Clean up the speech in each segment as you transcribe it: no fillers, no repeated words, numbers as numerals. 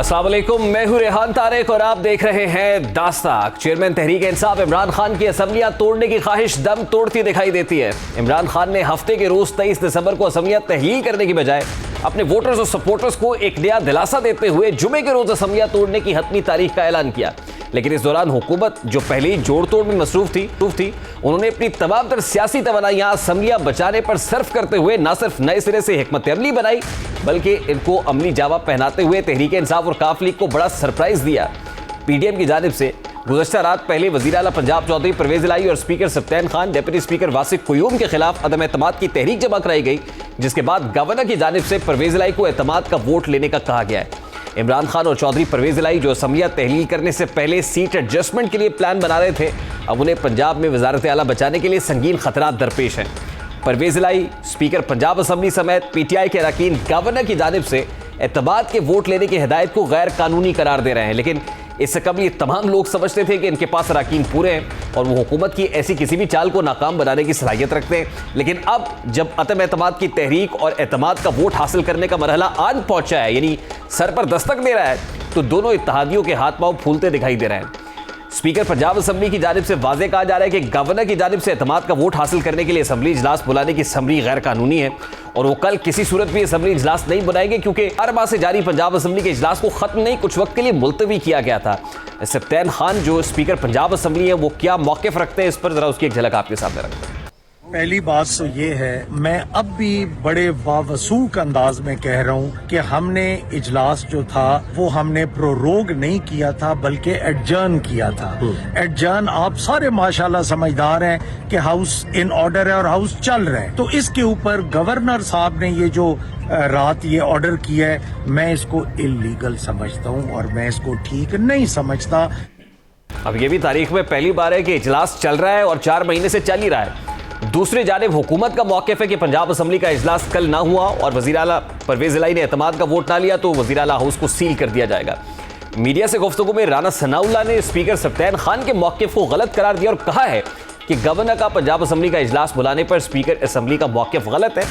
अस्सलाम वालेकुम, मैं हूं रेहान तारिक और आप देख रहे हैं दास्ताक। चेयरमैन तहरीक इंसाफ इमरान खान की असेंबलियां तोड़ने की ख्वाहिश दम तोड़ती दिखाई देती है। इमरान खान ने हफ्ते के रोज 23 दिसंबर को असेंबलियां तहलील करने की बजाय अपने वोटर्स और सपोर्टर्स को एक नया दिलासा देते हुए जुमे के रोज असेंबलियां तोड़ने की हतमी तारीख का ऐलान किया। लेकिन इस दौरान हुकूमत जो पहले ही जोड़ तोड़ में मसरूफ थी उन्होंने अपनी तमाम तर सियासी तवानाइयां असेंबलियां बचाने पर सर्फ करते हुए न सिर्फ नए सिरे से हिकमत अमली बनाई बल्कि इनको अमली जावा पहनाते हुए तहरीक इंसाफ और काफ लीग को बड़ा सरप्राइज दिया। पीडीएम की जानिब से गुज़श्ता रात पहले वज़ीर आला पंजाब चौधरी परवेज़ इलाही और speaker Sibtain Khan, deputy speaker Wasiq Qayyum के खिलाफ अदम एतमाद की तहरीक जमा कराई गई, जिसके बाद गवर्नर की जानिब से परवेज़ इलाही को एतमाद का वोट लेने का कहा गया है। इमरान खान और चौधरी परवेज़ इलाही जो असेंबलियां तहलील करने से पहले सीट एडजस्टमेंट के लिए प्लान बना रहे थे, अब उन्हें पंजाब में वज़ारत आला बचाने के लिए संगीन खतरात दरपेश हैं। परवेज़ इलाही, स्पीकर पंजाब असम्बली समेत पीटीआई के अरकान गवर्नर की जानिब से एतमाद के वोट लेने की हिदायत को गैर कानूनी करार दे रहे हैं। लेकिन इससे कबल ये तमाम लोग समझते थे कि इनके पास अरकान पूरे हैं और वो हुकूमत की ऐसी किसी भी चाल को नाकाम बनाने की सलाहियत रखते हैं। लेकिन अब जब अदम एतमाद की तहरीक और एतमाद का वोट हासिल करने का मरहला आन पहुंचा है, यानी सर पर दस्तक दे रहा है, तो दोनों इत्तेहादियों के हाथ पांव फूलते दिखाई दे रहे हैं। स्पीकर पंजाब असम्बली की जानिब से वाज़ेह कहा जा रहा है कि गवर्नर की जानिब से एतमाद का वोट हासिल करने के लिए असम्बली इजलास बुलाने की समरी गैर कानूनी है और वो कल किसी सूरत भी असम्बली इजलास नहीं बुलाएंगे, क्योंकि 4 माह से जारी पंजाब असम्बली के इजलास को खत्म नहीं, कुछ वक्त के लिए मुलतवी किया गया था। सफ्तान खान जो स्पीकर पंजाब असम्बली है, वो क्या मौक़िफ़ रखते हैं, इस पर जरा उसकी एक झलक आपके सामने रखते हैं। पहली बात तो ये है, मैं अब भी बड़े वावसूक अंदाज में कह रहा हूँ कि हमने इजलास जो था वो हमने प्रोरोग नहीं किया था बल्कि एडजर्न किया था। एडजर्न आप सारे माशाल्लाह समझदार हैं कि हाउस इन ऑर्डर है और हाउस चल रहा है, तो इसके ऊपर गवर्नर साहब ने ये जो रात ये ऑर्डर किया है, मैं इसको इल्लीगल समझता हूँ और मैं इसको ठीक नहीं समझता। अब ये भी तारीख में पहली बार है कि इजलास चल रहा है और 4 महीने से चल ही रहा है। दूसरी जानिब हुकूमत का मौक़िफ़ है कि पंजाब असम्बली का इजलास कल ना हुआ और वज़ीर आला परवेज़ इलाही ने एतमाद का वोट ना लिया तो वज़ीर आला हाउस को सील कर दिया जाएगा। मीडिया से गुफ्तगू में राना सनाउल्लाह ने स्पीकर सफ्तान खान के मौक़िफ़ को गलत करार दिया और कहा है कि गवर्नर का पंजाब असम्बली का इजलास बुलाने पर स्पीकर असम्बली का मौक़िफ़ गलत है।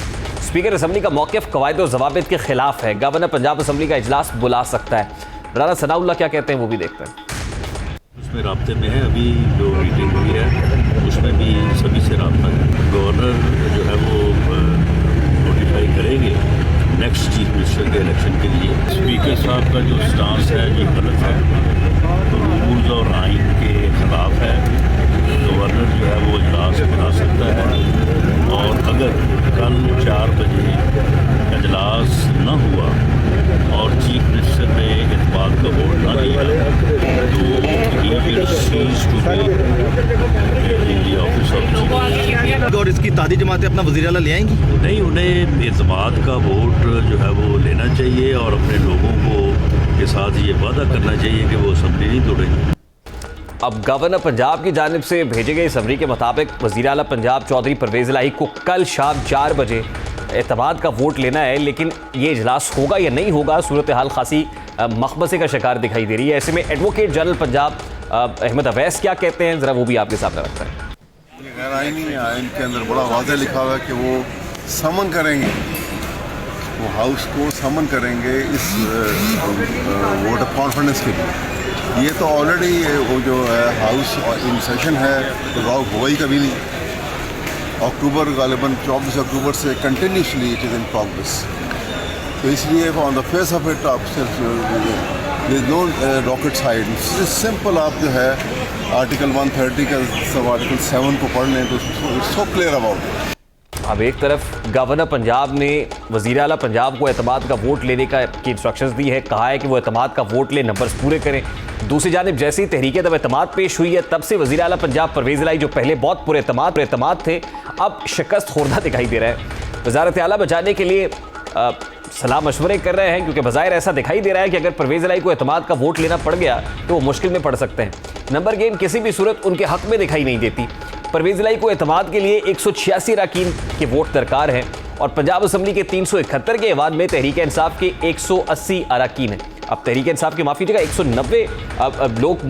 स्पीकर असम्बली का मौक़िफ़ क़वायद और ज़वाबित के खिलाफ है। गवर्नर पंजाब असम्बली का इजलास बुला सकता है। राना सनाउल्लाह क्या कहते हैं वो भी देखते हैं। उसमें राब्ते में है, अभी जो मीटिंग हुई है उसमें भी सभी से रब्ता है। गवर्नर जो है वो नोटिफाई करेंगे नेक्स्ट चीफ मिनिस्टर के इलेक्शन के लिए। स्पीकर साहब का जो स्टांस है ये गलत है, तो रूल्स और आइन के खिलाफ है। गवर्नर जो है वो इजलास बुला सकता है और अगर कल 4 बजे इजलास न हुआ और चीफ मिनिस्टर ने एतमाद का वोट ना लिया तो और इसकी तादी जमातें अपना वज़ीर आला ले आएंगी? नहीं, उन्हें एतमाद का वोट जो है वो लेना चाहिए और अपने लोगों को के साथ ये वादा करना चाहिए कि वो असेंबली नहीं तोड़ेंगे। अब गवर्नर पंजाब की जानिब से भेजे गए समरी के मुताबिक वज़ीर आला पंजाब चौधरी परवेज़ इलाही को कल शाम 4 बजे एतमाद का वोट लेना है, लेकिन ये इजलास होगा या नहीं होगा, सूरत हाल खासी मखमसे का शिकार दिखाई दे रही है। ऐसे में एडवोकेट जनरल पंजाब अहमद अवैस क्या कहते हैं, ज़रा वो भी आपके सामने रखते हैं। गैर आइनी आइन के अंदर बड़ा वाज़ेह लिखा हुआ है कि वो समन करेंगे, वो हाउस को समन करेंगे इस वोट ऑफ कॉन्फिडेंस के लिए। ये तो ऑलरेडी वो जो है हाउस इन सेशन है, तो हुआ ही कभी नहीं। अक्टूबर गालिबन 24 अक्टूबर से continuously it is in progress, तो इसलिए on the face of it आप सिर्फ नो रॉकेट साइड सिंपल आप जो है आर्टिकल 130 का सब आर्टिकल 7 को पढ़ लें तो इट्स सो क्लियर अबाउट। अब एक तरफ गवर्नर पंजाब ने वज़ीर आला पंजाब को एतमाद का वोट लेने की इंस्ट्रक्शंस दी है, कहा है कि वो एतमाद का वोट ले, नंबर्स पूरे करें। दूसरी जानिब जैसे ही तहरीक जब एतमाद पेश हुई है, तब से वज़ीर आला पंजाब परवेज़ इलाही जो पहले बहुत पुरएतमाद थे, अब शिकस्त खोरदा दिखाई दे रहा है। वज़ारत आला बचाने के लिए सलाह मशवरे कर रहे हैं, क्योंकि बज़ाहिर ऐसा दिखाई दे रहा है कि अगर परवेज़ इलाही को एतमाद का वोट लेना पड़ गया तो वो मुश्किल में पड़ सकते हैं। नंबर गेम किसी भी सूरत उनके हक में दिखाई नहीं देती। परवेज़ इलाही को एतमाद के लिए 186 अरकान के वोट दरकार हैं और पंजाब असम्बली के 371 के अवाद में तहरीक इंसाफ के 180 अरकान हैं। अब तहरीक इंसाफ की माफ़ी जगह 190 लोग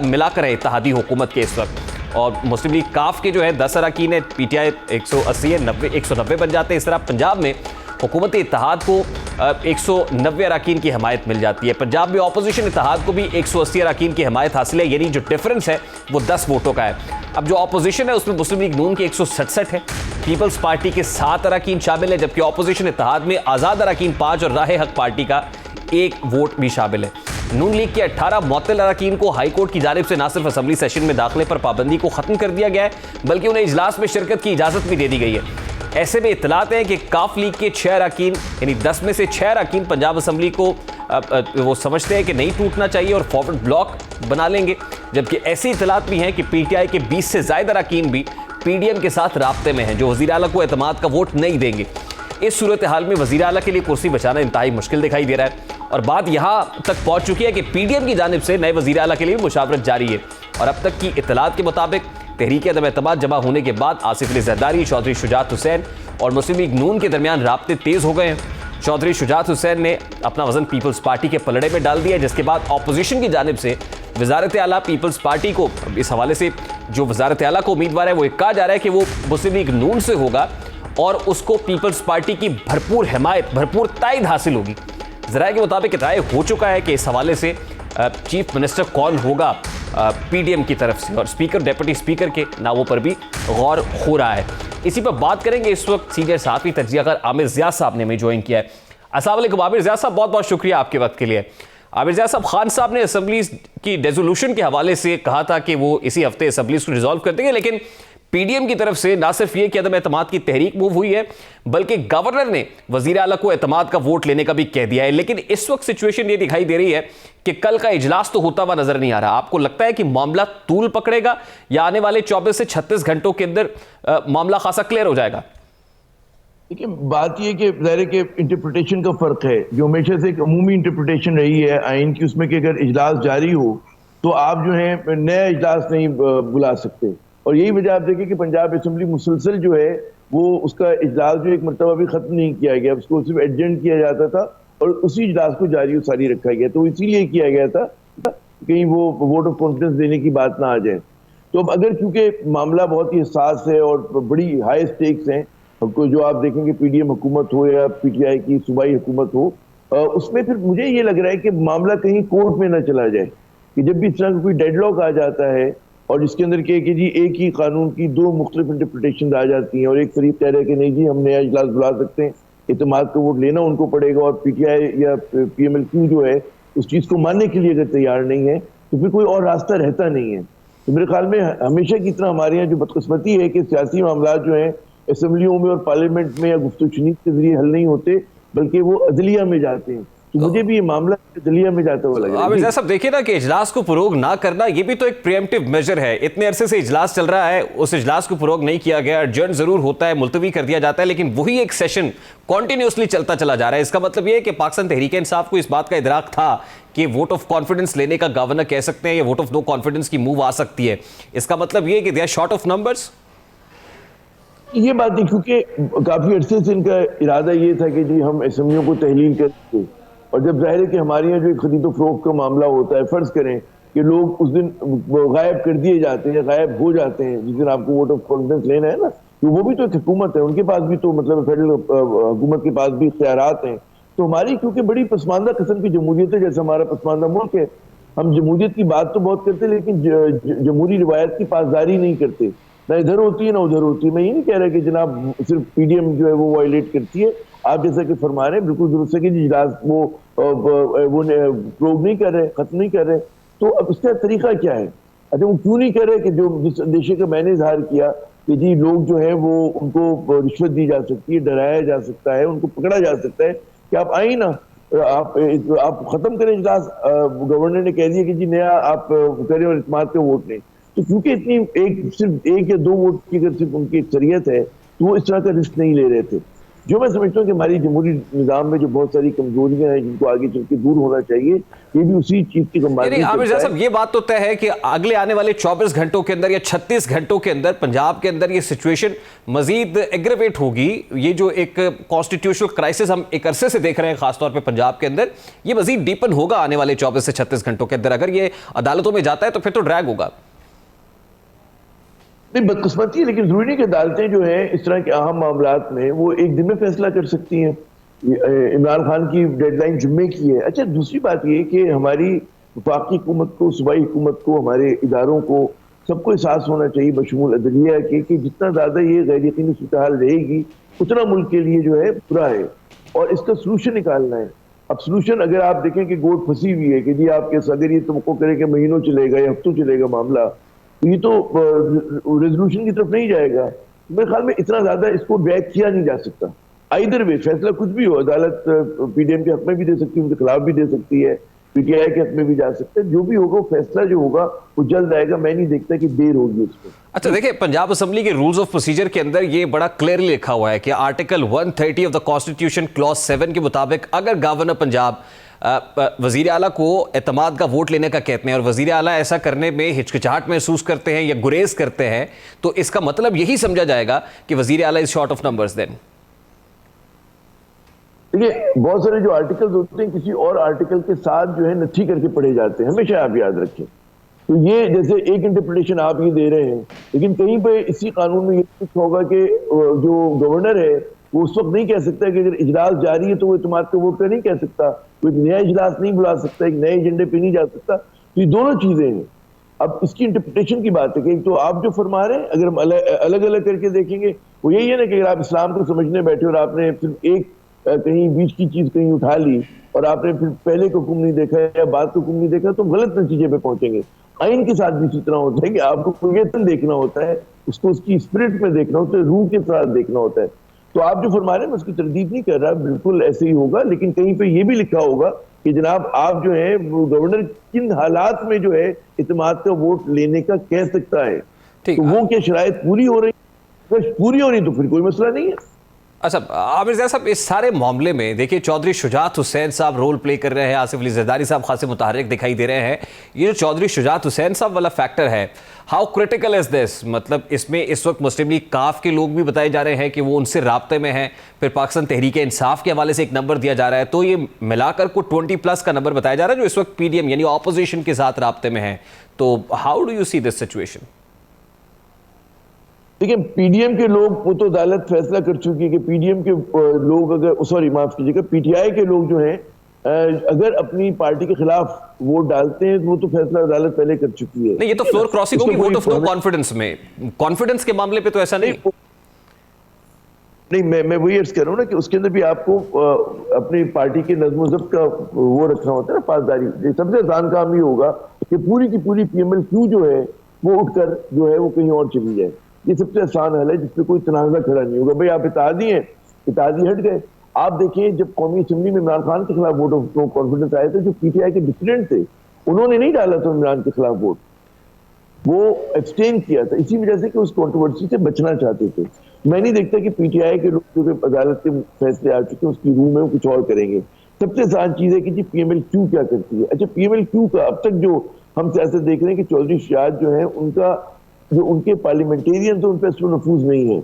मिलाकर है इत्तेहादी हुकूमत के इस वक्त, और मुस्लिम लीग काफ के जो है 10 अरकान है, पीटीआई 180 है, 190 बन जाते हैं। इस तरह पंजाब में हुकूमती इत्तेहाद को 190 अरकान की हमायत मिल जाती है। पंजाब में अपोजिशन इत्तेहाद को भी 180 अरकान की हमायत हासिल है, यानी जो डिफरेंस है वो 10 वोटों का है। अब जो अपोजिशन है उसमें मुस्लिम लीग नून के 167 है, पीपल्स पार्टी के 7 अरकान शामिल है, जबकि अपोजिशन इत्तेहाद में आज़ाद अरकान 5 और राह हक पार्टी का 1 वोट भी शामिल है। नून लीग के 18 मुअत्तल अरकान को हाई कोर्ट की जानिब से न सिर्फ असम्बली सेशन में दाखिले पर पाबंदी को खत्म कर दिया गया है, बल्कि उन्हें इजलास में शिरकत की इजाजत भी दे दी गई है। ऐसे में इत्तलात है कि काफ लीग के 6 अरकान यानी 10 में से 6 अरकान पंजाब असम्बली को वो समझते हैं कि नहीं टूटना चाहिए और फॉरवर्ड ब्लॉक बना लेंगे, जबकि ऐसी इत्तलात भी हैं कि पीटीआई के 20 से ज़ायद अरकान भी पीडीएम के साथ राब्ते में हैं, जो वज़ीर आला को एतमाद का वोट नहीं देंगे। इस सूरत हाल में वज़ीर आला के लिए कुर्सी बचाना इंतहाई मुश्किल दिखाई दे रहा है और बात यहाँ तक पहुँच चुकी है कि पीडीएम की जानिब से नए वज़ीर आला के लिए मुशावरत जारी है और अब तक की इत्तलात के मुताबिक तहरीक अदम एतमाद जमा होने के बाद आसिफ अली जरदारी, चौधरी शुजात हुसैन और मुस्लिम लीग नून के दरमियान राब्ते तेज़ हो गए हैं। चौधरी शुजात हुसैन ने अपना वजन पीपल्स पार्टी के पलड़े में डाल दिया, जिसके बाद अपोजिशन की जानिब से वजारत आला पीपल्स पार्टी को इस हवाले से जो वजारत आला को उम्मीदवार है वो कहा जा रहा है कि वो मुस्लिम लीग नून से होगा और उसको पीपल्स पार्टी की भरपूर हिमायत, भरपूर तायद हासिल होगी। ज़राए के मुताबिक राय हो चुका है कि इस हवाले से चीफ मिनिस्टर कौन होगा पीडीएम की तरफ से और स्पीकर, डेप्यूटी स्पीकर के नामों पर भी गौर हो रहा है। इसी पर बात करेंगे इस वक्त सीनियर सहाफ़ी तजज़ियाकार आमिर ज़िया साहब ने हमें ज्वाइन किया है। अस्सलाम वालेकुम आमिर ज़िया साहब, बहुत बहुत शुक्रिया आपके वक्त के लिए। आमिर ज़िया साहब, खान साहब ने असम्बली की रेजोल्यूशन के हवाले से कहा था कि वो इसी हफ्ते असम्बली को रिजॉल्व कर देंगे, लेकिन पीडीएम की तरफ से ना सिर्फ ये कि अदम एतमाद की तहरीक मूव हुई है, बल्कि गवर्नर ने वज़ीर आला को एतमाद का वोट लेने का भी कह दिया है। लेकिन इस वक्त सिचुएशन ये दिखाई दे रही है कि कल का इजलास तो होता हुआ नजर नहीं आ रहा। आपको लगता है कि मामला तूल पकड़ेगा या आने वाले 24 से 36 घंटों के अंदर मामला खासा क्लियर हो जाएगा? देखिए, बात यह कि ज़ाहिर है कि इंटरप्रिटेशन का फर्क है, जो हमेशा से एक अमूमी इंटरप्रिटेशन रही है आइन की, उसमें कि अगर इजलास जारी हो तो आप जो है नया इजलास नहीं बुला सकते। और यही वजह आप देखिए कि पंजाब असम्बली मुसलसल जो है वो उसका इजलास जो एक मरतबा भी खत्म नहीं किया गया, उसको सिर्फ एडजेंट किया जाता था और उसी इजलास को जारी और सारी रखा गया। तो इसीलिए किया गया था कहीं वो वोट ऑफ कॉन्फिडेंस देने की बात ना आ जाए। तो अब अगर क्योंकि मामला बहुत ही हसास है और बड़ी हाई स्टेक्स हैं, जो आप देखेंगे पीडीएम हुकूमत हो या पीटीआई की सूबाई हुकूमत हो, उसमें फिर मुझे ये लग रहा है कि मामला कहीं कोर्ट में ना चला जाए, कि जब भी इस तरह का कोई डेडलॉक आ जाता है और जिसके अंदर के कि जी एक ही कानून की 2 मुख्तलिफ इंटरप्रिटेशन आ जाती हैं और एक फरीक कह रहे हैं कि नहीं जी हम नया इजलास बुला सकते हैं, इत्तेमाद का वोट लेना उनको पड़ेगा, और पीटीआई या पीएमएलक्यू जो है उस चीज़ को मानने के लिए अगर तैयार नहीं है तो फिर कोई और रास्ता रहता नहीं है। तो मेरे ख्याल में हमेशा की तरह हमारे यहाँ जो बदकिस्मती है कि सियासी मामला जो है असम्बलियों में और पार्लियामेंट में या गुफ्तगू के जरिए हल नहीं होते, बल्कि वो अदलिया में जाते हैं। तो मुझे भी ये मामला अदलिया में जाता हुआ लग रहा है। आमिर ज़िया साहब, देखिए ना कि इजलास को फरोग ना करना ये भी तो एक प्रीएम्प्टिव मेजर है। इतने अरसे से इजलास चल रहा है, उस इजलास को फरोग नहीं किया गया, एडजर्न जरूर होता है, मुलतवी कर दिया जाता है, लेकिन वही एक सेशन कॉन्टिन्यूसली चलता चला जा रहा है। इसका मतलब ये है कि पाकिस्तान तहरीक इंसाफ को इस बात का इदराक था कि वोट ऑफ कॉन्फिडेंस लेने का गवर्नर कह सकते हैं या वोट ऑफ नो कॉन्फिडेंस की मूव आ सकती है। इसका मतलब ये है कि they are short of numbers. ये बात नहीं, क्योंकि काफी अरसे से इनका इरादा ये था कि जी हम असम्बलियों को तहलील करेंगे, और जब जाहिर है कि हमारे यहाँ जो खरीद फरोख्त का मामला होता है, फर्ज करें कि लोग उस दिन गायब कर दिए जाते हैं, गायब हो जाते हैं जिस दिन आपको वोट ऑफ कॉन्फिडेंस लेना है ना, तो वो भी तो एक हुकूमत है, उनके पास भी तो मतलब फेडरल हुकूमत के पास भी इख्तियारात हैं। तो हमारी क्योंकि बड़ी पसमानदा किस्म की जमहूरियत है, जैसे हमारा पसमानदा मुल्क है, हम जमहूरियत की बात तो बहुत करते हैं लेकिन जमहूरी रिवायत की पासदारी नहीं करते, ना इधर होती है ना उधर होती है। मैं ये नहीं कह रहा कि जनाब सिर्फ पीडीएम जो है वो वायलेट करती है, आप जैसा कि फरमा रहे हैं बिल्कुल दुरुस्त है कि इजलास वो प्रोग नहीं कर रहे, खत्म नहीं कर रहे, तो अब इसका तरीका क्या है? अच्छा, वो क्यों नहीं कर रहे कि जो जिस अंदेशे का मैंने इजहार किया कि जी लोग जो है वो उनको रिश्वत दी जा सकती है, डराया जा सकता है, उनको पकड़ा जा सकता है कि आप आए ना, आप खत्म करें इजलास। गवर्नर ने कह दिया कि जी नया आप करें और इत्तेमाद का वोट लें, तो क्योंकि इतनी सिर्फ 1 या 2 वोट की अगर सिर्फ उनकी अक्सरियत है तो वो इस तरह का रिस्क नहीं ले रहे थे। जो मैं समझता हूँ कि हमारी जमहूरी निज़ाम में जो बहुत सारी कमजोरियां हैं जिनको आगे चल के दूर होना चाहिए, ये भी उसी चीज की कमाल। आमिर ज़िया साहब, ये बात तो तय है कि अगले आने वाले 24 घंटों के अंदर या 36 घंटों के अंदर पंजाब के अंदर ये सिचुएशन मजीद एग्रेवेट होगी। ये जो एक कॉन्स्टिट्यूशनल क्राइसिस हम एक अरसे से देख रहे हैं खासतौर पर पंजाब के अंदर, ये मजीद डीपन होगा आने वाले 24 से 36 घंटों के अंदर। अगर ये अदालतों में जाता है तो फिर तो ड्रैग होगा। नहीं, बदकिस्मती है, लेकिन जरूरी नहीं कि अदालतें जो है इस तरह के अहम मामलात में वो एक दिन में फैसला कर सकती हैं। इमरान खान की डेडलाइन जुम्मे की है। अच्छा, दूसरी बात ये कि हमारी वफाकी हुकूमत को, सूबाई हुकूमत को, हमारे इदारों को, सबको एहसास होना चाहिए बशमूल अदलिया के कि जितना ज़्यादा ये गैर यकीनी सूरत हाल रहेगी उतना मुल्क के लिए जो है बुरा है, और इसका सोल्यूशन निकालना है। अब सोल्यूशन अगर आप देखें कि गोट फंसी हुई है कि जी आपके अगर ये तुमको करे कि महीनों चलेगा या हफ्तों चलेगा मामला, तो ये तो रेजोल्यूशन की तरफ नहीं जाएगा। मेरे ख्याल में इतना ज्यादा इसको ड्रैग किया नहीं जा सकता। आइदर वे फैसला कुछ भी हो, अदालत पीडीएम के हक में भी दे सकती है, उनके खिलाफ भी दे सकती है, पीटीआई के हक में भी जा सकते हैं। जो भी होगा, फैसला जो होगा वो जल्द आएगा। मैं नहीं देखता कि देर होगी उसको। अच्छा देखिए, पंजाब असेंबली के रूल्स ऑफ प्रोसीजर के अंदर ये बड़ा क्लियरली लिखा हुआ है कि article 130 of the constitution clause 7 के मुताबिक अगर गवर्नर पंजाब वजीर आला को एतमाद का वोट लेने का कहते हैं और वजीर आला ऐसा करने में हिचकिचाहट महसूस करते हैं या गुरेज करते हैं, तो इसका मतलब यही समझा जाएगा कि वजीर आला is short of numbers. Then देखिए, बहुत सारे जो आर्टिकल्स होते हैं किसी और आर्टिकल के साथ जो है नथी करके पढ़े जाते हैं, हमेशा आप याद रखें। तो ये जैसे एक इंटरप्रिटेशन आप ये दे रहे हैं, लेकिन कहीं पे इसी कानून में ये कुछ होगा कि जो गवर्नर है वो उस वक्त नहीं कह सकता कि अगर इजलास जारी है तो वो इत्मीनान का वोट कर नहीं कह सकता, कोई नया इजलास नहीं बुला सकता, एक नए एजेंडे पे नहीं जा सकता। तो ये दोनों चीजें हैं। अब इसकी इंटरप्रिटेशन की बात है कि तो आप जो फरमा रहे हैं, अगर हम अलग अलग करके देखेंगे, वो यही है ना कि अगर आप इस्लाम को समझने बैठे और आपने सिर्फ एक कहीं बीच की चीज कहीं उठा ली और आपने फिर पहले को हुक्म नहीं देखा या बाद को हुक्म नहीं देखा, तो गलत नतीजे पे पहुंचेंगे। आइन के साथ भी इसी तरह होता है कि आपको कुल्लियतन देखना होता है, उसको उसकी स्पिरिट में देखना होता है, रूह के साथ देखना होता है। तो आप जो फरमा रहे हैं मैं उसकी तरदीद नहीं कर रहा, बिल्कुल ऐसे ही होगा, लेकिन कहीं पे ये भी लिखा होगा कि जनाब आप जो है गवर्नर किन हालात में जो है इत्मीनान का वोट लेने का कह सकता है। तो वो क्या शराइत पूरी हो रही, अगर पूरी हो रही तो फिर कोई मसला नहीं है। अच्छा आमिर ज़ैद साहब, इस सारे मामले में देखिए चौधरी शुजात हुसैन साहब रोल प्ले कर रहे हैं, आसिफ अली जरदारी साहब खासे मुतहर्रिक दिखाई दे रहे हैं। ये जो चौधरी शुजात हुसैन साहब वाला फैक्टर है, हाउ क्रिटिकल इज दिस? मतलब इसमें इस वक्त मुस्लिम लीग काफ के लोग भी बताए जा रहे हैं कि वो उनसे राब्ते में हैं, फिर पाकिस्तान तहरीक इंसाफ के हवाले से एक नंबर दिया जा रहा है, तो ये मिलाकर को 20+ का नंबर बताया जा रहा है जो इस वक्त पीडीएम यानी ऑपोजिशन के साथ राब्ते में है। तो how do you see this situation? देखिए, पीडीएम के लोग, वो तो अदालत फैसला कर चुकी है कि पीडीएम के लोग अगर, सॉरी माफ कीजिएगा, पीटीआई के लोग जो हैं अगर अपनी पार्टी के खिलाफ वोट डालते हैं तो वो तो फैसला अदालत पहले कर चुकी है। नहीं, ये तो फ्लोर क्रॉसिंग होगी, वोट ऑफ नो कॉन्फिडेंस में। कॉन्फिडेंस के मामले पे तो ऐसा नहीं। नहीं, मैं वही अर्ज कर रहा हूँ ना कि उसके अंदर भी आपको अपनी पार्टी के नज़्म ज़ब्त का वो रखना होता है ना, पासदारी। सबसे आसान काम ये होगा कि पूरी की पूरी PMLQ जो है वो उठकर जो है वो कहीं और चली जाए। ये सबसे आसान हल है जिसपे कोई तनाज़ा खड़ा नहीं होगा। भाई आप इत्तेहादी हैं, इत्तेहादी हट गए। आप देखिए जब कौमी असेंबली में इमरान खान के खिलाफ वोट ऑफ नो कॉन्फिडेंस आए थे, जो पीटीआई के डिसिडेंट थे उन्होंने नहीं डाला था इमरान के खिलाफ वोट, वो एब्सटेन किया था इसी वजह से कि उस कंट्रोवर्सी से बचना चाहते थे। मैं नहीं देखता कि पीटीआई के लोग जो अदालत के फैसले आ चुके हैं उसकी रूह में वो कुछ और करेंगे। सबसे आसान चीज है कि जी PMLQ क्या करती है। अच्छा, PMLQ का अब तक जो हम सियासत देख रहे हैं कि चौधरी शुजात जो है उनका जो उनके पार्लियामेंटेरियन तो उन पर असर नफूज नहीं है,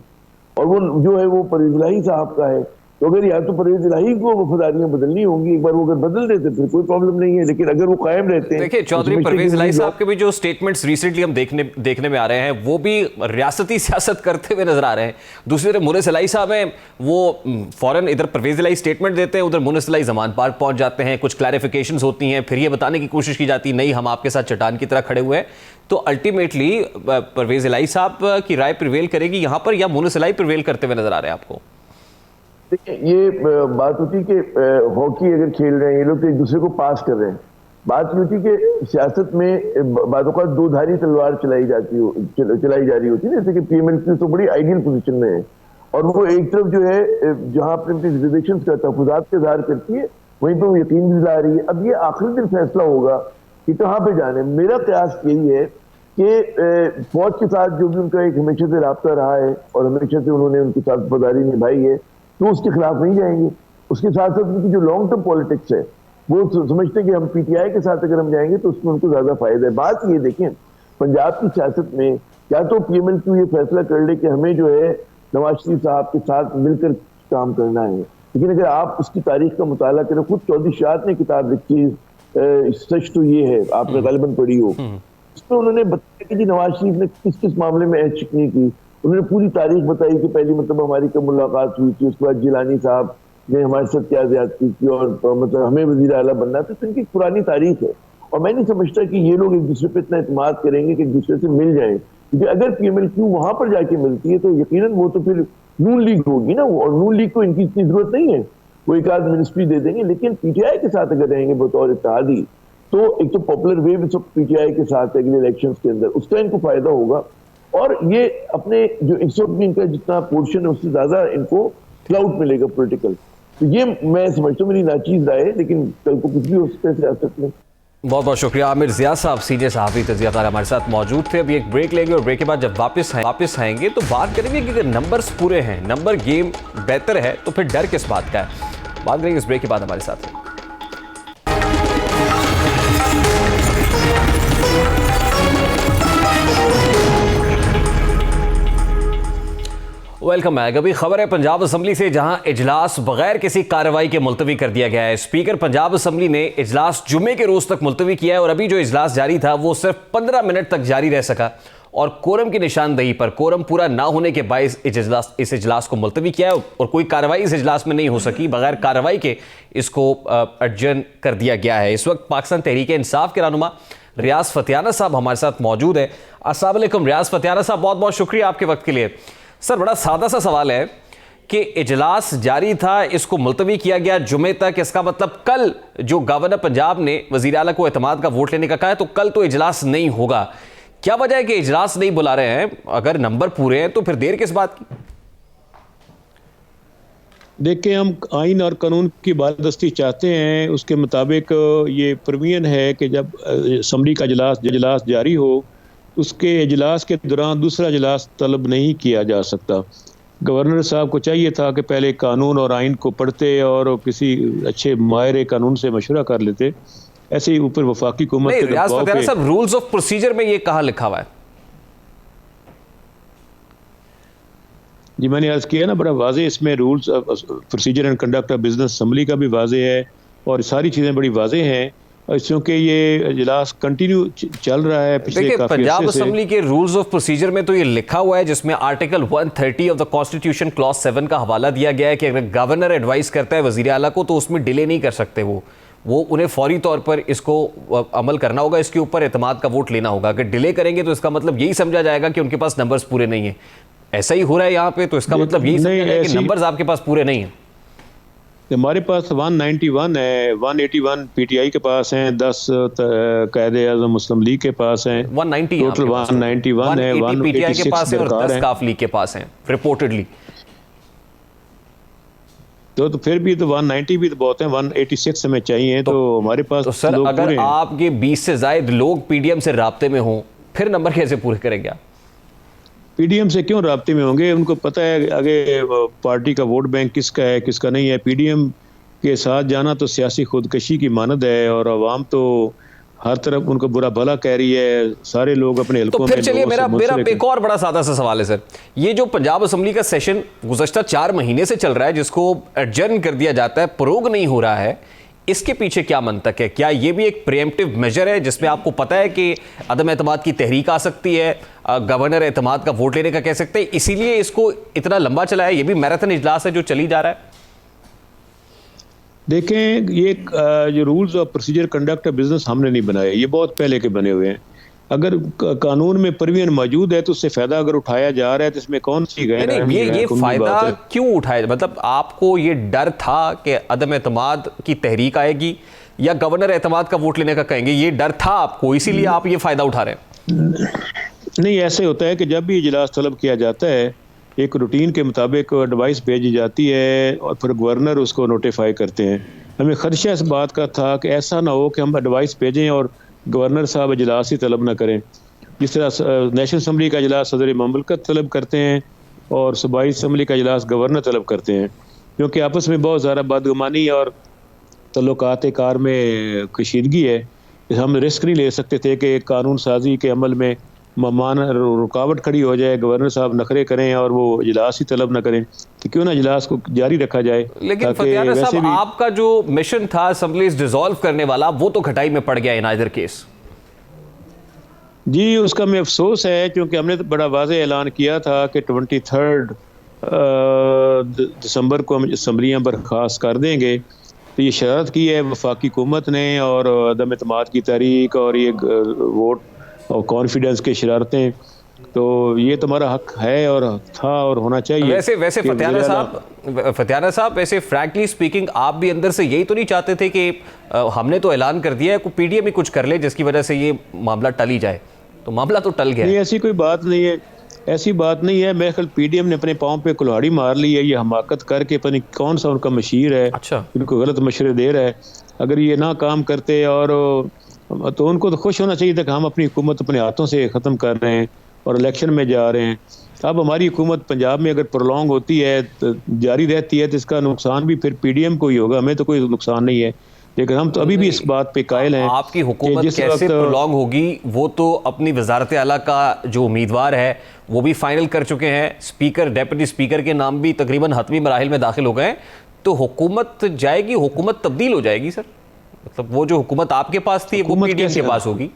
और वो जो है वो परवेज इलाही साहब का है। तो अगर या तो परवेज इलाही को वफादारियां बदलनी होंगी, एक बार वो अगर बदल देते फिर कोई प्रॉब्लम नहीं है, लेकिन अगर वो कायम रहते हैं। देखिए चौधरी परवेज इलाही साहब के भी जो स्टेटमेंट्स रिसेंटली हम देखने में आ रहे हैं वो भी रियासती सियासत करते हुए नजर आ रहे हैं। दूसरी तरफ मुनिस इलाही साहब हैं, वो फौरन इधर परवेज इलाही स्टेटमेंट देते हैं, उधर मुनिस इलाही जमान पार्क पहुंच जाते हैं, कुछ क्लैरिफिकेशंस होती हैं, फिर ये बताने की कोशिश की जाती है नहीं हम आपके साथ चट्टान की तरह खड़े हुए हैं। तो अल्टीमेटली परवेज इलाही साहब की राय प्रिवेल करेगी यहाँ पर या मुनिस इलाही प्रिवेल करते हुए नजर आ रहे हैं आपको? देखिए, ये बात होती है कि हॉकी अगर खेल रहे हैं ये लोग तो एक दूसरे को पास कर रहे हैं। बात ये होती है कि सियासत में बातों का दो-धारी तलवार चलाई जा रही होती है। जैसे कि PMLQ तो बड़ी आइडियल पोजीशन में है और वो एक तरफ जो है जहां अपने रिजर्वेशन का तहफ़्फ़ुज़ात का इज़हार करती है वहीं पर वो यकीन भी दिला रही है। अब ये आखिरी दिन फैसला होगा कि कहाँ पे जाने। मेरा प्रयास यही है कि फौज के साथ जो भी उनका एक हमेशा से राब्ता रहा है और हमेशा से उन्होंने उनके साथ वफादारी निभाई है तो उसके खिलाफ नहीं जाएंगे। उसके साथ साथ उनकी जो लॉन्ग टर्म पॉलिटिक्स है वो समझते हैं कि हम पीटीआई के साथ अगर हम जाएंगे तो उसमें उनको ज्यादा फायदा है। बात ये देखें, पंजाब की सियासत में या तो PMLQ ये फैसला कर ले कि हमें जो है नवाज शरीफ साहब के साथ मिलकर काम करना है, लेकिन अगर आप उसकी तारीख का मुताला करें, खुद चौधरी शुजात ने किताब लिखी सच तो ये है, आपने गालिबन पढ़ी हो, उसमें उन्होंने बताया कि जी नवाज शरीफ ने किस किस मामले में चिकनी की। उन्होंने पूरी तारीख बताई कि पहली मतलब हमारी कब मुलाकात हुई थी, उसके बाद जिलानी साहब ने हमारे साथ क्या ज्यादती की और मतलब हमें वजीर आला बनना था, तो इनकी पुरानी तारीख है। और मैं नहीं समझता कि ये लोग एक दूसरे पे इतना इत्मीनान करेंगे कि एक दूसरे से मिल जाएं, क्योंकि अगर PMLQ वहां पर जाके मिलती है तो यकीनन वो तो फिर नून लीग होगी ना, और नून लीग को इनकी इतनी जरूरत नहीं है, वो एक आध मिनिस्ट्री दे देंगे। लेकिन PTI के साथ अगर रहेंगे बतौर इत्तेहादी, तो एक तो पॉपुलर वेव PTI के साथ अगले इलेक्शंस के अंदर उसका इनको फायदा होगा, और ये अपने जो इस वक्त भी इनका जितना पोर्शन है उससे ज्यादा इनको क्लाउड मिलेगा पॉलिटिकल। तो ये मैं समझता हूँ, मेरी नाचीज राय है, लेकिन कल को कुछ भी हो सकता है सियासत में। बहुत बहुत शुक्रिया आमिर जिया साहब, सीनियर सहाफ़ी तजिया कार हमारे साथ मौजूद थे। अभी एक ब्रेक लेंगे और ब्रेक के बाद जब वापस आएंगे तो बात करेंगे कि अगर नंबर्स पूरे हैं, नंबर गेम बेहतर है, तो फिर डर किस बात का है। बात करेंगे इस ब्रेक के बाद हमारे साथ। Welcome back. अभी खबर है पंजाब असम्बली से, जहां इजलास बगैर किसी कार्रवाई के मुलतवी कर दिया गया है। स्पीकर पंजाब असम्बली ने इजलास जुम्मे के रोज तक मुलतवी किया है और अभी जो इजलास जारी था वो सिर्फ 15 मिनट तक जारी रह सका और कोरम की निशानदही पर कोरम पूरा ना होने के बायस इस इजलास को मुलतवी किया है और कोई कार्रवाई इस इजलास में नहीं हो सकी। बगैर कार्रवाई के इसको एडजर्न कर दिया गया है। इस वक्त पाकिस्तान तहरीक इंसाफ के रहनुमा रियाज फतियाना साहब हमारे साथ मौजूद है। अस्सलाम वालेकुम रियाज फतियाना साहब, बहुत बहुत शुक्रिया आपके वक्त के लिए। सर, बड़ा सादा सा सवाल है कि इजलास जारी था, इसको मुलतवी किया गया जुमे तक, इसका मतलब कल जो गवर्नर पंजाब ने वज़ीर आला को एतमाद का वोट लेने का कहा है तो कल तो इजलास नहीं होगा। क्या वजह है कि इजलास नहीं बुला रहे हैं? अगर नंबर पूरे हैं तो फिर देर किस बात की? देखिए, हम आइन और कानून की बालदस्ती चाहते हैं, उसके मुताबिक ये प्रोविजन है कि जब असम्बली का इजलास जारी हो, उसके इजलास के दौरान दूसरा इजलास तलब नहीं किया जा सकता। गवर्नर साहब को चाहिए था कि पहले कानून और आइन को पढ़ते और किसी अच्छे माहिर कानून से मशवरा कर लेते। ऐसे ही ऊपर वफाकी हुकूमत के दबाव पे सब रूल्स ऑफ प्रोसीजर में ये कहाँ लिखा हुआ है? जी, मैंने अर्ज किया ना, बड़ा वाजे इसमें rules procedure and conduct of business assembly का भी वाजे है और सारी चीज़ें बड़ी वाजे हैं, क्योंकि ये इजलास कंटिन्यू चल रहा है पिछले काफी पंजाब असम्बली के रूल्स ऑफ प्रोसीजर में तो ये लिखा हुआ है, जिसमें article 130 of the constitution clause 7 का हवाला दिया गया है कि अगर गवर्नर एडवाइस करता है वजीर आला को तो उसमें डिले नहीं कर सकते। वो उन्हें फौरी तौर पर इसको अमल करना होगा, इसके ऊपर एतमाद का वोट लेना होगा। अगर डिले करेंगे तो इसका मतलब यही समझा जाएगा कि उनके पास नंबर्स पूरे नहीं है। ऐसा ही हो रहा है यहाँ पे, तो इसका मतलब यही समझा जाएगा कि नंबर्स आपके पास पूरे नहीं है। हमारे पास 191 है, 181 PTI के पास हैं, 10 कायदे-ए-आज़म मुस्लिम लीग के पास हैं, 190 टोटल 191 है, 180 PTI के पास है और 10 है। काफ लीग के पास हैं रिपोर्टेडली। तो फिर भी तो 190 भी तो बहुत है, 186 हमें चाहिए, तो हमारे पास तो सर अगर आपके 20 से ज्यादा लोग PDM से राब्ते में हों, फिर नंबर कैसे पूरे करेंगे आप? PDM से क्यों राब्ते में होंगे? उनको पता है आगे पार्टी का वोट बैंक किसका है किसका नहीं है। PDM के साथ जाना तो सियासी खुदकशी की मानद है और अवाम तो हर तरफ उनको बुरा भला कह रही है, सारे लोग अपने हल्कों में। तो फिर चलिए, मेरा एक और बड़ा सादा सा सवाल है सर, ये जो पंजाब असम्बली का सेशन गुज़श्ता 4 महीने से चल रहा है, जिसको एडजर्न कर दिया जाता है, प्रोग नहीं हो रहा है, इसके पीछे क्या मंतक है? क्या ये भी एक प्रीएम्प्टिव मेजर है जिसमें आपको पता है कि अदम एतमाद की तहरीक आ सकती है, गवर्नर एतमाद का वोट लेने का कह सकते हैं, इसीलिए इसको इतना लंबा चला है? ये भी मैराथन इजलास है जो चली जा रहा है? देखें, ये जो rules of procedure conduct of business हमने नहीं बनाए, ये बहुत पहले के बने हुए हैं। अगर कानून में प्रोविजन मौजूद है तो उससे फायदा अगर उठाया जा रहा है तो इसमें कौन सी ये फायदा क्यों उठाया? मतलब आपको ये डर था कि अदम एतमाद की तहरीक आएगी या गवर्नर एतमाद का वोट लेने का कहेंगे, ये डर था आपको, इसीलिए आप ये फायदा उठा रहे हैं? नहीं, ऐसे होता है कि जब भी इजलास तलब किया जाता है, एक रूटीन के मुताबिक एडवाइस भेजी जाती है और फिर गवर्नर उसको नोटिफाई करते हैं। हमें खदशा इस बात का था कि ऐसा ना हो कि हम एडवाइस भेजें और गवर्नर साहब इजलास ही तलब ना करें। जिस तरह नेशनल असम्बली का इजलास सदर ममलकत तलब करते हैं और सूबाई असम्बली का इजलास गवर्नर तलब करते हैं, क्योंकि आपस में बहुत ज़्यादा बदगुमानी और तल्लुकात कार में कशीदगी है। हम रिस्क नहीं ले सकते थे कि कानून साजी के अमल में मान रुकावट खड़ी हो जाए, गवर्नर साहब नखरे करें और वो इजलास ही तलब न करें, तो क्यों ना इजलास को जारी रखा जाए। लेकिन फतियाना साहब, आपका जो मिशन था असेंबलीज डिसॉल्व करने वाला, वो तो घटाई में पड़ गया इन आइदर केस। जी, उसका में अफसोस है, क्योंकि हमने तो बड़ा वाज़ेह ऐलान किया था कि 23 दिसंबर को हम असम्बलियाँ बर्खास्त कर देंगे, तो ये शरारत की है वफाकी हुकूमत ने और अदम एतमाद की तहरीक और ये वोट और कॉन्फिडेंस की शरारतें, तो ये तुम्हारा हक है और था और होना चाहिए। वैसे फतियाना साहब वैसे फ्रैंकली स्पीकिंग आप भी अंदर से यही तो नहीं चाहते थे कि हमने तो ऐलान कर दिया है को पीडीएम ही कुछ कर ले जिसकी वजह से ये मामला टल ही जाए, तो मामला तो टल गया नहीं, ऐसी कोई बात नहीं है, ऐसी बात नहीं है। मेरे ख्याल पीडीएम ने अपने पाँव पे कुल्हाड़ी मार ली है, ये हमाकत करके पता नहीं कौन सा उनका मशीर है, अच्छा उनको गलत मशवरे दे रहा है। अगर ये ना काम करते और तो उनको तो खुश होना चाहिए था कि हम अपनी हुकूमत अपने हाथों से ख़त्म कर रहे हैं और इलेक्शन में जा रहे हैं। अब हमारी हुकूमत पंजाब में अगर प्रोलॉन्ग होती है तो जारी रहती है तो इसका नुकसान भी फिर पीडीएम को ही होगा, हमें तो कोई नुकसान नहीं है। लेकिन हम तो अभी भी इस बात पे कायल हैं। आपकी हुकूमत कैसे प्रोलॉन्ग होगी वो तो अपनी वजारत आला का जो उम्मीदवार है वो भी फाइनल कर चुके हैं, स्पीकर डेप्यूटी स्पीकर के नाम भी तकरीबन हतमी मराहिल में दाखिल हो गए हैं, तो हुकूमत जाएगी, हुकूमत तब्दील हो जाएगी सर? मतलब वो जो हुकूमत आपके पास थी वो पीडीएम के पास होगी?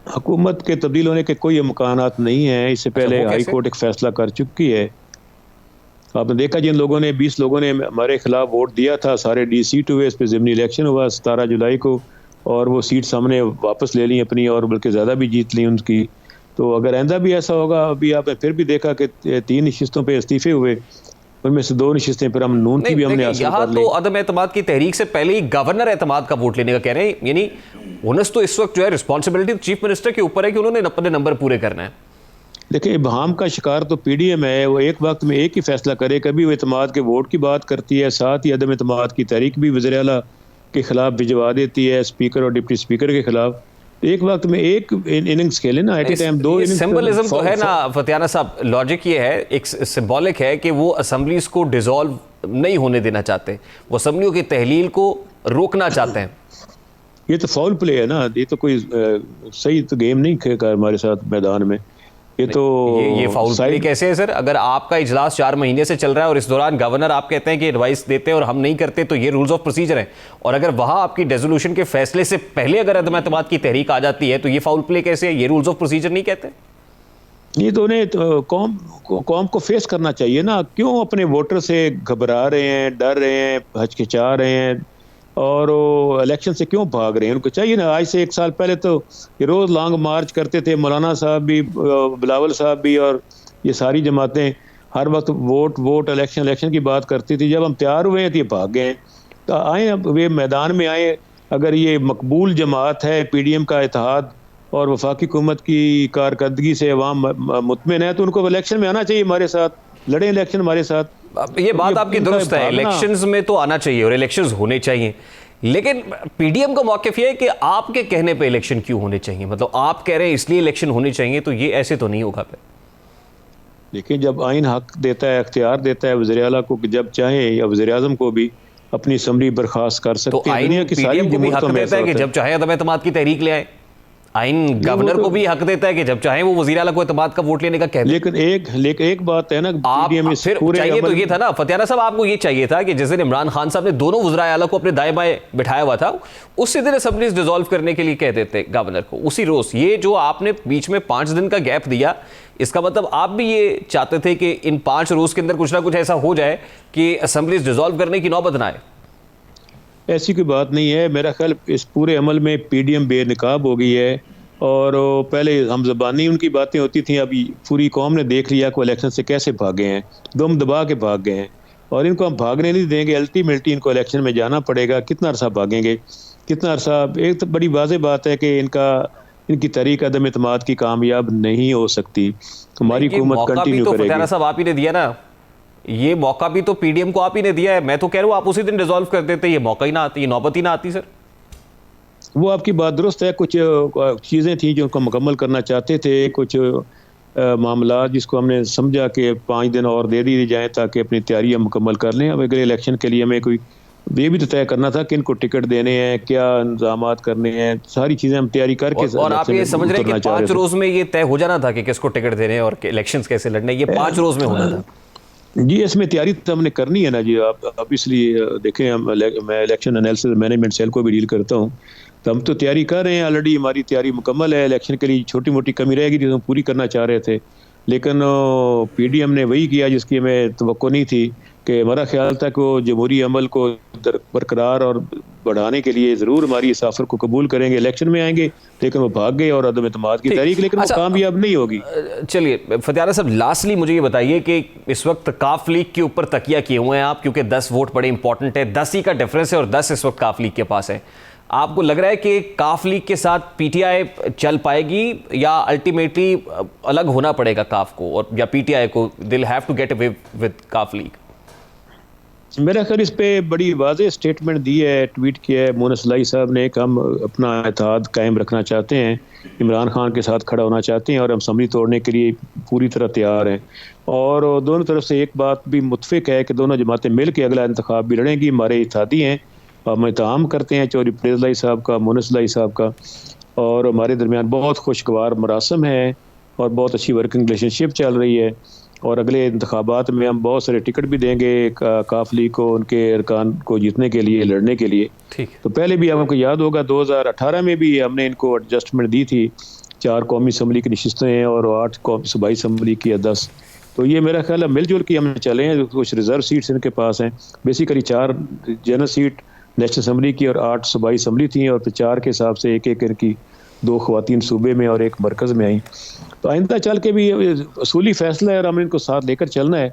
हुकूमत के तब्दील होने के कोई इम्कानात नहीं है। इससे पहले हाई कोर्ट एक फैसला कर चुकी है। आपने देखा जिन लोगों ने 20 लोगों ने हमारे खिलाफ वोट दिया था, सारे डी सीट हुए, इस पर ज़िमनी इलेक्शन हुआ 17 जुलाई को और वो सीट सामने वापस ले ली अपनी और बल्कि ज़्यादा भी जीत ली उनकी। तो अगर आइंदा भी ऐसा होगा, अभी आपने फिर भी देखा कि 3 नशिस्तों पे इस्तीफे हुए, उनमें से 2 नशिस्तें फिर हम नून की भी हमने हासिल कर ली। तो अदम एतमाद की तहरीक से पहले ही गवर्नर एतमाद का वोट लेने का कह रहे हैं, यानी ओनस तो इस वक्त जो है रिस्पॉन्सिबिलिटी चीफ मिनिस्टर के ऊपर है कि उन्होंने अपने नंबर पूरे करना है। देखिए इबहाम का शिकार तो पीडीएम है, वो एक वक्त में एक ही फैसला करे, कभी वो एतमाद के वोट की बात करती है, साथ ही अदम एतमाद की तहरीक भी वज़ीर आला के खिलाफ भिजवा देती है, स्पीकर और डिप्टी स्पीकर के खिलाफ। एक वक्त में एक इनिंग्स खेले ना, at a time 2 innings. Symbolism तो है ना फतियाना साहब, लॉजिक ये है, एक सिंबॉलिक है कि वो असेंबलीज को डिसॉल्व नहीं होने देना चाहते, वो असेंबलियों की तहलील को रोकना चाहते हैं। ये तो फाउल प्ले है ना, ये तो कोई सही तो गेम नहीं खेला हमारे साथ मैदान में। ये तो ये फाउल प्ले कैसे है सर? अगर आपका इजलास 4 महीने से चल रहा है और इस दौरान गवर्नर आप कहते हैं कि एडवाइस देते हैं और हम नहीं करते, तो ये रूल्स ऑफ प्रोसीजर है, और अगर वहां आपकी रेजोल्यूशन के फैसले से पहले अगर अदम एतमाद की तहरीक आ जाती है तो ये फाउल प्ले कैसे है? ये रूल्स ऑफ प्रोसीजर नहीं कहते? ये तो उन्हें कौम को फेस करना चाहिए ना, क्यों अपने वोटर से घबरा रहे हैं, डर रहे हैं, हचकिचा रहे हैं और इलेक्शन से क्यों भाग रहे हैं? उनको चाहिए ना, आज से 1 साल पहले तो ये रोज़ लॉन्ग मार्च करते थे, मौलाना साहब भी, बिलावल साहब भी और ये सारी जमातें हर वक्त वोट इलेक्शन की बात करती थी। जब हम तैयार हुए हैं तो ये भाग गए हैं। तो आए, अब वे मैदान में आए। अगर ये मकबूल जमात है पीडीएम का इत्तेहाद और वफाकी हुकूमत की कारकर्दगी से अवाम मुतमिन है, तो उनको इलेक्शन में आना चाहिए, हमारे साथ लड़े इलेक्शन हमारे साथ। ये बात आपकी दुरुस्त है, इलेक्शंस में तो आना चाहिए और इलेक्शंस होने चाहिए, लेकिन पीडीएम का मौक़िफ़ ये है कि आपके कहने पे इलेक्शन क्यों होने चाहिए? मतलब आप कह रहे हैं इसलिए इलेक्शन होने चाहिए, तो ये ऐसे तो नहीं होगा। देखिए जब आइन हक देता है, अख्तियार देता है वज़ीर आला को कि जब चाहे या वज़ीर आज़म को भी अपनी असम्बली बर्खास्त कर सकते हैं। आइन पीडीएम को भी हक देता है कि जब चाहे अदम एतमाद की तहरीक ले आए, आइन गवर्नर को भी हक देता है कि जब चाहे वो वज़ीर आला को एतमाद का वोट लेने का कह दे। लेकिन एक बात है ना, आप फिर चाहिए तो ये था ना फतियाना साहब, आपको ये चाहिए था कि जिस दिन इमरान खान साहब ने दोनों वज़ीर आला को अपने दाएं बाएं बिठाया हुआ था, उसी दिन असेंबलीज डिसॉल्व करने के लिए कह देते गवर्नर को उसी रोज। ये जो आपने बीच में 5 दिन का गैप दिया, इसका मतलब आप भी ये चाहते थे कि इन 5 रोज के अंदर कुछ ना कुछ ऐसा हो जाए कि असेंबलीज डिसॉल्व करने की नौबत ना आए। ऐसी कोई बात नहीं है। मेरा ख्याल इस पूरे अमल में पीडीएम बेनकाब हो गई है, और पहले हम ज़बानी उनकी बातें होती थी, अभी पूरी कौम ने देख लिया कि इलेक्शन से कैसे भागे हैं, दम दबा के भाग गए हैं, और इनको हम भागने नहीं देंगे। अल्टीमेटली इनको इलेक्शन में जाना पड़ेगा। कितना अरसा भागेंगे, कितना अरसा? एक तो बड़ी वाज़ेह बात है कि इनकी तहरीक अदम एतमाद की कामयाब नहीं हो सकती। हमारी हुकूमत कंटिन्यू करेगी। फतियाना साहब आप ही ने दिया ना, ये मौका भी तो पीडीएम को आप ही ने दिया है। मैं तो कह रहा हूँ आप उसी दिन रिजॉल्व कर देते, ये मौका ही ना आती, ये नौबत ही ना आती। सर वो आपकी बात दुरुस्त है, कुछ चीज़ें थी जो उनको मुकम्मल करना चाहते थे, कुछ मामला जिसको हमने समझा कि 5 दिन और दे दी जाए ताकि अपनी तैयारी हम मुकम्मल कर लें। अब अगले इलेक्शन के लिए हमें कोई ये भी तो तय करना था कि इनको टिकट देने हैं, क्या इंतजाम करने हैं, सारी चीज़ें हम तैयारी करके। और आप ये समझ रहे हैं कि 5 रोज में ये तय हो जाना था कि किसको टिकट देने और इलेक्शंस कैसे लड़ने, ये 5 रोज में होना था? जी इसमें तैयारी तो हमने करनी है ना जी। आप इसलिए देखें, मैं इलेक्शन एनालिसिस मैनेजमेंट सेल को भी डील करता हूँ, तो हम तो तैयारी कर रहे हैं। ऑलरेडी हमारी तैयारी मुकम्मल है। इलेक्शन के लिए छोटी मोटी कमी रहेगी जो हम पूरी करना चाह रहे थे, लेकिन पीडीएम ने वही किया जिसकी हमें तवक्को नहीं थी, कि हमारा ख्याल था कि वो जमहूरी अमल को बरकरार और बढ़ाने के लिए ज़रूर हमारी इस ऑफर को कबूल करेंगे, इलेक्शन में आएंगे, लेकिन वो भाग गए और अदम एतमाद की तहरीक, लेकिन वो कामयाब नहीं होगी। चलिए फतियाना साहब, लास्टली मुझे ये बताइए कि इस वक्त काफ लीग के ऊपर तकिया किए हुए हैं आप, क्योंकि 10 वोट बड़े इंपॉर्टेंट है, 10 ही का डिफरेंस है और 10 इस वक्त काफ लीग के पास है। आपको लग रहा है कि काफ लीग के साथ पीटीआई चल पाएगी या अल्टीमेटली अलग होना पड़ेगा काफ को और या पीटीआई को, they will have to get away with Qaf league? मेरा ख्याल इस पे बड़ी वाज़ेह स्टेटमेंट दी है, ट्वीट किया है मोनस लाई साहब ने कि हम अपना इत्तेहाद कायम रखना चाहते हैं, इमरान खान के साथ खड़ा होना चाहते हैं और हम असम्बली तोड़ने के लिए पूरी तरह तैयार हैं। और दोनों तरफ से एक बात भी मुत्फिक है कि दोनों जमातें मिल के अगला इंतखाब भी लड़ेंगी। हमारे इत्तेहादी हैं, हम इत्तेहाम करते हैं चौधरी परवेज़ लाई साहब का, मोनस लाई साहब का, और हमारे दरमियान बहुत खुशगवार मरासम है और बहुत अच्छी वर्किंग रिलेशनशिप चल रही है। और अगले इंतखाबात में हम बहुत सारे टिकट भी देंगे काफ लीग को, उनके अरकान को जीतने के लिए, लड़ने के लिए। तो पहले भी आपको याद होगा 2018 में भी हमने इनको एडजस्टमेंट दी थी, 4 कौमी असम्बली की नशिस्तें हैं और 8 कौमी सूबाई असम्बली की 10। तो ये मेरा ख्याल है मिलजुल के हम चले हैं। कुछ रिजर्व सीट्स इनके पास हैं, basically 4 general seat national assembly की और 8 सूबाई असम्बली थी, और 4 के हिसाब से एक एक इनकी 2 ख्वातीन सूबे में और 1 मरकज़ में आई। तो आइंदा चल के भी असूली फैसला है और हमें इनको साथ लेकर चलना है।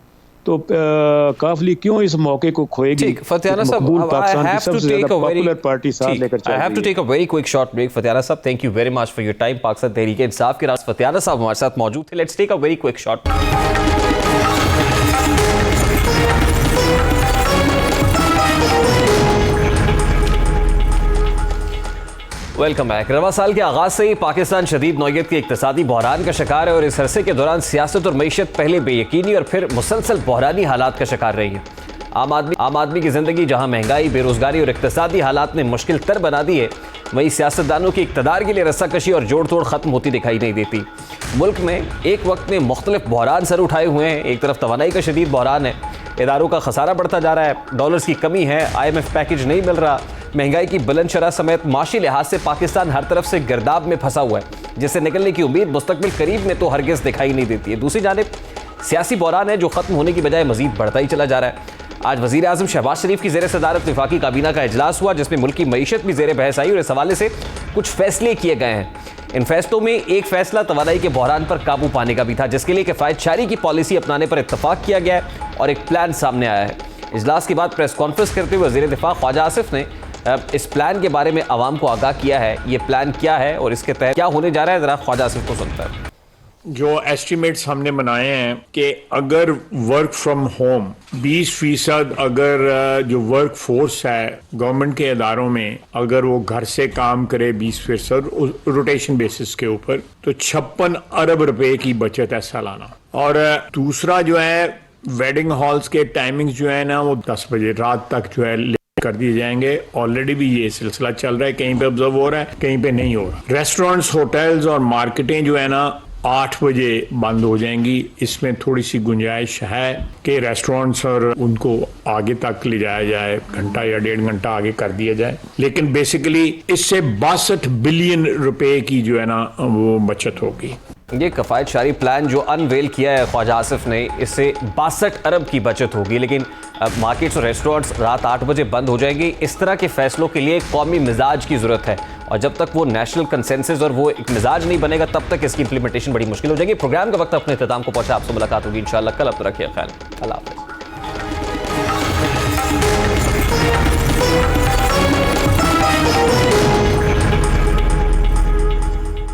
तो काफ लीग क्यों इस मौके को खोएगी? फतियाना साहब, पाकिस्तान की सबसे ज़्यादा पॉपुलर पार्टी साथ लेकर चल रही है। I have to take a very quick short break. Fatyana साहब, thank you very much for your time. Pakistan Tehreek Insaf के राज फतियाना साहब हमारे साथ मौजूद थे। Let's take a very quick short welcome back. रवा साल के आगाज से ही पाकिस्तान शदीद नौयत के इक्तिसादी बहरान का शिकार है और इस अरसे के दौरान सियासत और मईशत पहले बेयकीनी और फिर मुसलसल बहरानी हालात का शिकार रही है। आम आदमी की ज़िंदगी जहाँ महंगाई, बेरोज़गारी और इक्तिसादी हालात ने मुश्किल तर बना दी है, वहीं सियासतदानों की इक़्तिदार के लिए रस्साकशी और जोड़ तोड़ ख़त्म होती दिखाई नहीं देती। मुल्क में एक वक्त में मुख्तलिफ बहरान सर उठाए हुए हैं। एक तरफ तवानाई का शदीद बहरान है, इदारों का खसारा बढ़ता जा रहा है, डॉलर्स की कमी है, IMF पैकेज नहीं मिल रहा, महंगाई की बुलंद शरह समेत माशी लिहाज से पाकिस्तान हर तरफ से गिरदाब में फंसा हुआ है, जिससे निकलने की उम्मीद मुस्तकबिल करीब में तो हरगिज़ दिखाई नहीं देती है। दूसरी जानिब सियासी बहरान है जो ख़त्म होने की बजाय मजीद बढ़ता ही चला जा रहा है। आज वज़ीर आज़म शहबाज शरीफ की ज़ेर सदारत वफाकी काबीना का इजलास हुआ, जिसमें मुल्क की मईशत भी ज़ेर बहस आई और इस हवाले से कुछ फैसले किए गए हैं। इन फैसलों में एक फैसला तवानाई के बहरान पर काबू पाने का भी था, जिसके लिए किफ़ायत शारी की पॉलिसी अपनाने पर इत्तफाक किया गया है और एक प्लान सामने आया है। इजलास के बाद प्रेस कॉन्फ्रेंस करते हुए वज़ीर दिफा ख्वाजा आसिफ ने इस प्लान के बारे में आवाम को आगाह किया है। ये प्लान क्या है और इसके तहत क्या होने जा रहा है, ज़रा ख्वाजा आसिफ को सुनता है। जो एस्टिमेट्स हमने बनाए हैं कि अगर वर्क फ्रॉम होम 20% अगर जो वर्क फोर्स है गवर्नमेंट के इदारों में अगर वो घर से काम करे 20% रोटेशन बेसिस के ऊपर, तो 56 अरब रुपए की बचत है सालाना। और दूसरा जो है वेडिंग हॉल्स के टाइमिंग्स जो है ना वो 10 बजे रात तक जो है कर दिए जाएंगे। ऑलरेडी भी ये सिलसिला चल रहा है, कहीं पे ऑब्जर्व हो रहा है, कहीं पे नहीं हो रहा। रेस्टोरेंट्स, होटल्स और मार्केटें जो है ना 8 बजे बंद हो जाएंगी। इसमें थोड़ी सी गुंजाइश है कि रेस्टोरेंट्स और उनको आगे तक ले जाया जाए, घंटा या 1.5 घंटा आगे कर दिया जाए। लेकिन बेसिकली इससे 62 बिलियन रुपए की जो है ना वो बचत होगी। ये कफ़ायत शारी प्लान जो अनवेल किया है ख्वाजा आसिफ ने, इससे 62 अरब की बचत होगी। लेकिन मार्केट्स और रेस्टोरेंट्स रात 8 बजे बंद हो जाएंगे। इस तरह के फैसलों के लिए कौमी मिजाज की ज़रूरत है और जब तक वो नेशनल कंसेंसस और वो एक मिजाज नहीं बनेगा तब तक इसकी इंप्लीमेंटेशन बड़ी मुश्किल हो जाएगी। प्रोग्राम का वक्त अपने इख्तिताम को पहुंचा। आपसे मुलाकात होगी इंशाल्लाह कल। अब तो रखिए ख्याल, अल्लाह हाफ़िज़।